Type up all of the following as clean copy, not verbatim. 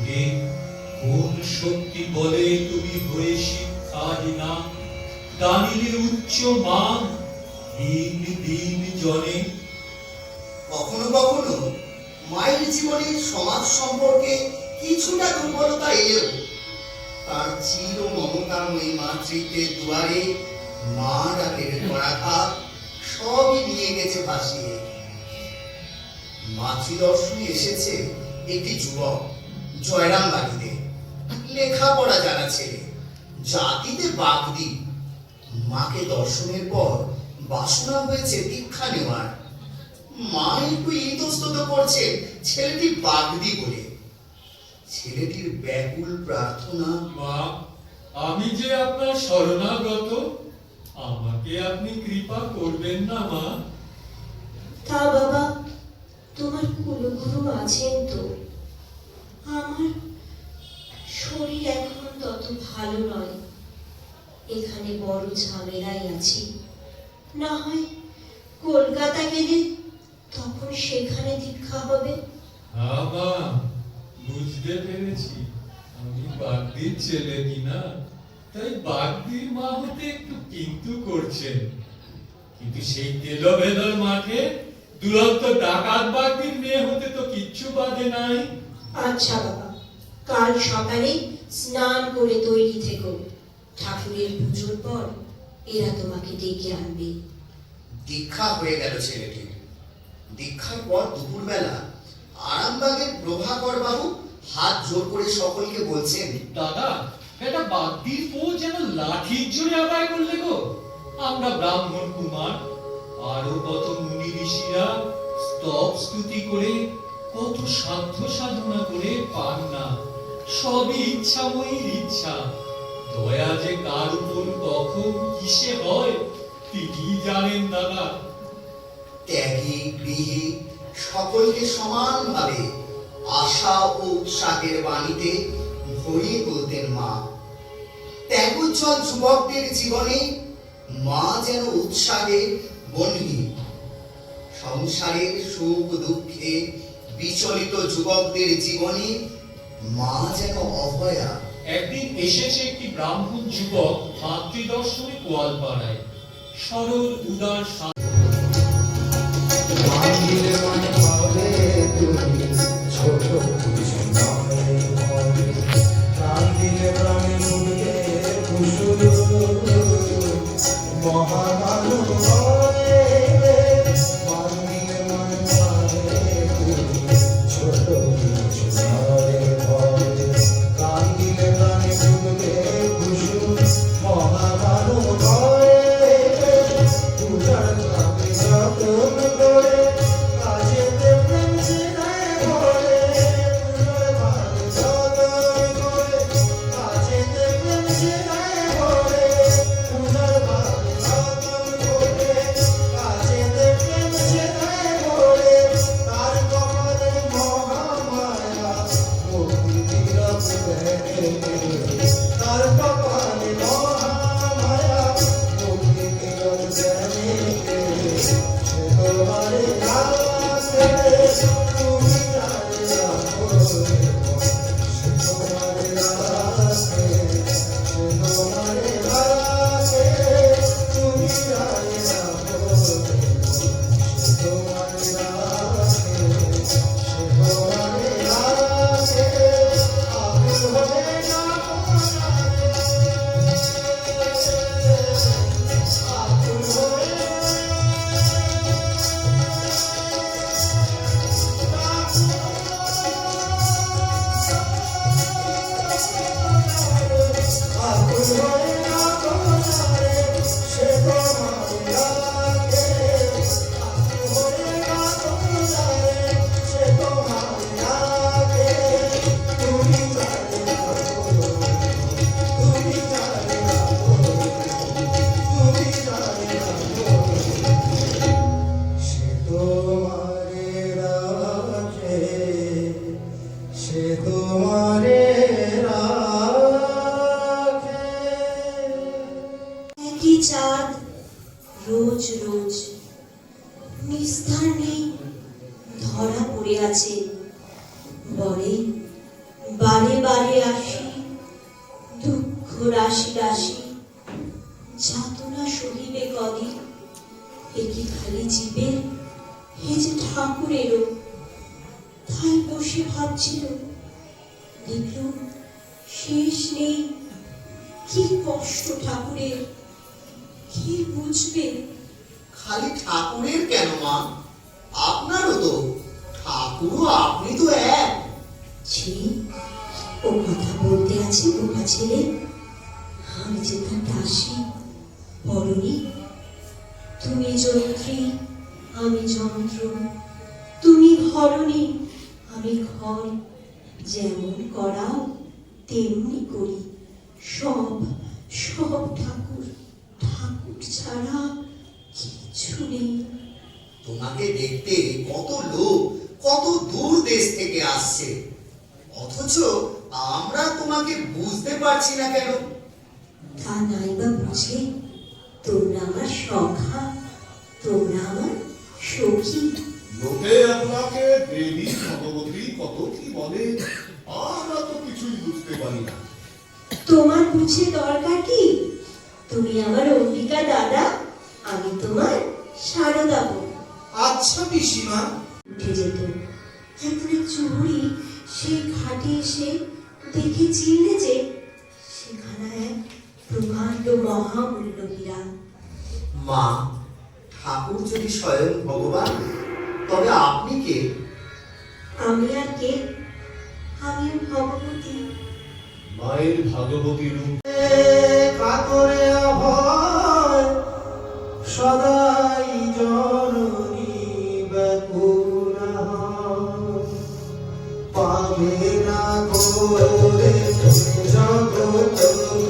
ওকে কোন শক্তি বলে তুমি হয়ে শিক্ষাহীনা, দানিলে উচ্চ মান দিন দিন জনে। কখনো কখনো মায়ের জীবনে সমাজ সম্পর্কে কিছুটা দুর্বলতা এলেও তার চির মমতাময়ী মাতৃত্বের দুয়ারে মা ডাকের পরাঘাত সবই নিয়ে গেছে ভাসিয়ে। মাতৃদর্শনে এসেছে একটি যুবক জয়রাম বাড়িতে, লেখাপড়া জানা ছেলে, জাতিতে বাগদি। মাকে দর্শনের পর বাসনা হয়েছে দীক্ষা নেওয়ার। মা একটু ইতস্তত করছে ছেলেটি বাগদি বলে। ছেলেটির ব্যাকুল প্রার্থনা, মা, আমি যে আপনার শরণাগত, আমাকে আপনি কৃপা করবেন না মা? তা বাবা, তোমার কুলগুরু আছেন তো। আমার শরীর এখন তত ভালো নয়, এখানে বড় ঝামেলায় আছি। না হয় কলকাতা গেলে তখন সেখানে দীক্ষা হবে। হ্যাঁ মা, বুঝতে পেরেছি আমি বাগদির ছেলে কিনা, তাই বাগদির মা হতে একটু কিন্তু করছেন। কিন্তু সেই তেলবেদর মাঠে দুরন্ত ডাকাত বাগদির মেয়ে হতে তো কিচ্ছু বাদে নাই। আচ্ছা বাবা, কাল সকালে স্নান করে তৈরি থেকো। ঠাকুরের পুজোর পর এরা তোমাকে ডেকে আনবে। দীক্ষা হয়ে গেল ছেলেটির। দীক্ষার পর দুপুরবেলা আরামবাগের প্রভাকর বাবু হাত জোর করে সকলকে বলছেন, দাদা, এটা বাগদির পো যেন লাঠির জোরে আদায় করলে গো। আমরা ব্রাহ্মণ কুমার আরো কত মুনি ঋষিরা স্তব স্তুতি করে কত সাধ্য সাধনা করে পান না, সবই ইচ্ছাময়ীর ইচ্ছা। দয়া যে কার উপর কখন কিসে হয় তিনি জানেন দাদা। ত্যাগী গৃহী সকলকে সমানভাবে আশা ও উৎসাহের বাণীতে ভরিয়ে বলতেন মা। ত্যাগোজ্জ্বল যুবকদের জীবনে মা যেন উৎসাহের বন্ধী। সংসারের সুখ দুঃখে বিচলিত যুবকদের জীবনে মা যেন অভয়া। একদিন এসেছে একটি ব্রাহ্মণ যুবক মাতৃদর্শনে গোয়ালপাড়ায়। সরল উদার চাঁদ রোজ রোজ নিস্তার নেই, ধরা পড়ে আছে। বলে বারে বারে আসি, দুঃখ রাশি রাশি, যাতনা সহিবে কদিন। এ কি খালি জীবের, এ যে ঠাকুরেরও। তাই বসে ভাবছিল, দেখলুম শেষ নেই। কি কষ্ট ঠাকুরের, কি বুঝবে? খালি ঠাকুরের কেন মা, আপনারও তো। ঠাকুরও আপনি তো এক। ছি, ও কথা বলতে আছে বোকা ছেলে। আমি যে তার দাসী, বলনি? তুমি যন্ত্রী, আমি যন্ত্র। তুমি ঘরণী, আমি ঘর। যেমন করাও তেমনি করি। সব সব ঠাকুর, ঠাকুর ছাড়া কিছু নেই। তোমাকে দেখতে কত লোক কত দূর দেশ থেকে আসছে, অথচ আমরা তোমাকে বুঝতে পারছি না কেন? তা নাই বা বুঝে, তোমরা আমার সখা, তোমরা আমার সখী। লোকে আপনাকে দেবী ভগবতী কত কি বলে, আমরা তো কিছুই বুঝতে পারি না। তোমার বুঝে দরকার কি? তুমি আমার অম্বিকা দাদা, আমি তোমার সারদা বোন। আচ্ছা পিসিমা, উঠে যেত। একদিন চুরি সেই ঘাটে এসে দেখে চিনলে যে সেখানে এক প্রকাণ্ড মহামূল্য হীরা। মা, ঠাকুর যদি স্বয়ং ভগবান, তবে আপনি কে? আমি আর কে? আমি ভগবতী। মায়ের ভাগবতী রূপ কাতরে অভয় সদাই জননী ব্যাকুলা হয়। পাবে না করে জগৎ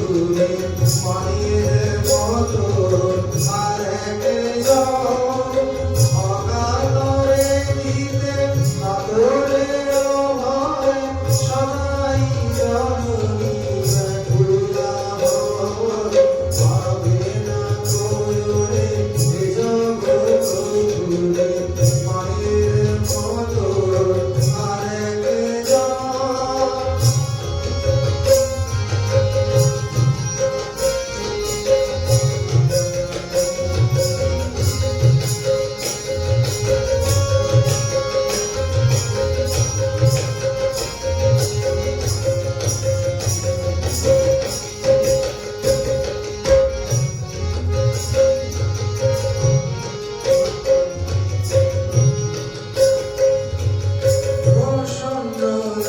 ঘুরে মায়ের মতো আর একজন। অকাতরে দিতে কাতরে অভয় সদাই জননী ব্যাকুলা হয়। পাবে না করে জগৎ ঘুরে মায়ের মতো আর একজন।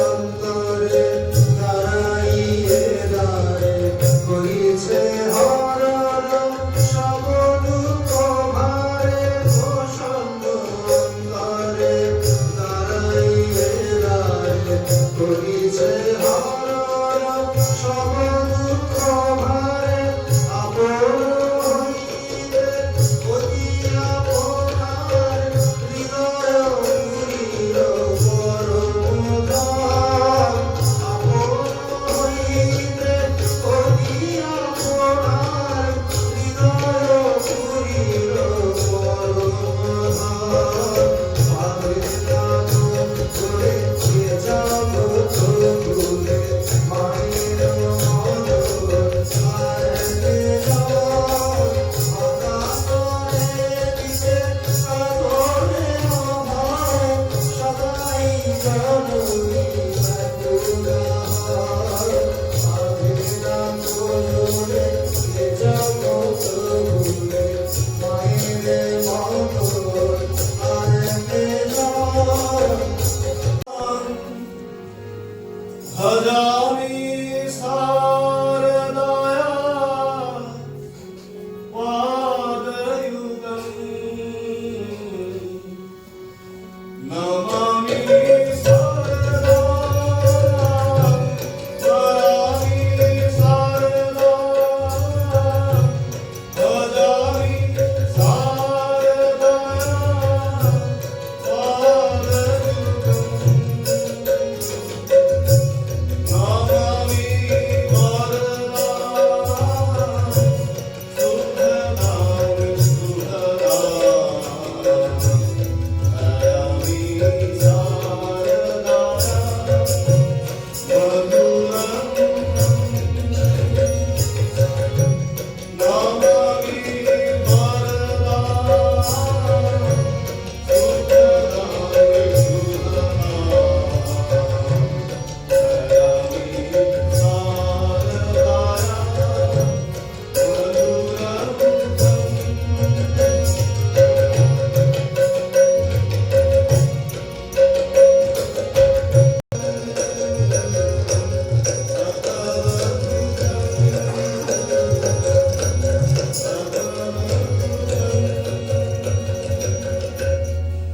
অন্তরে দাঁড়াইয়ে দাঁড়ে করিছে হরণ সব দুঃখ ভারে। অন্তরে দাঁড়াইয়ে দাঁড়ে করিছে হরণ সব দুঃখ ভারে। আপন হইতে অতি আপনার হৃদয় পুরিল পরম ধাম। আপন হইতে অতি আপনার হৃদয় পুরিল পরম ধাম। পাবে না করে যে যাব ঘুরে মায়ের মতো আর একজন। অকাতরে দিতে কাতরে অভয় সদাই জননী ব্যাকুলা হয়। পাবে না করে যে যাব ঘুরে মায়ের মতো আর একজন। ভজামি সা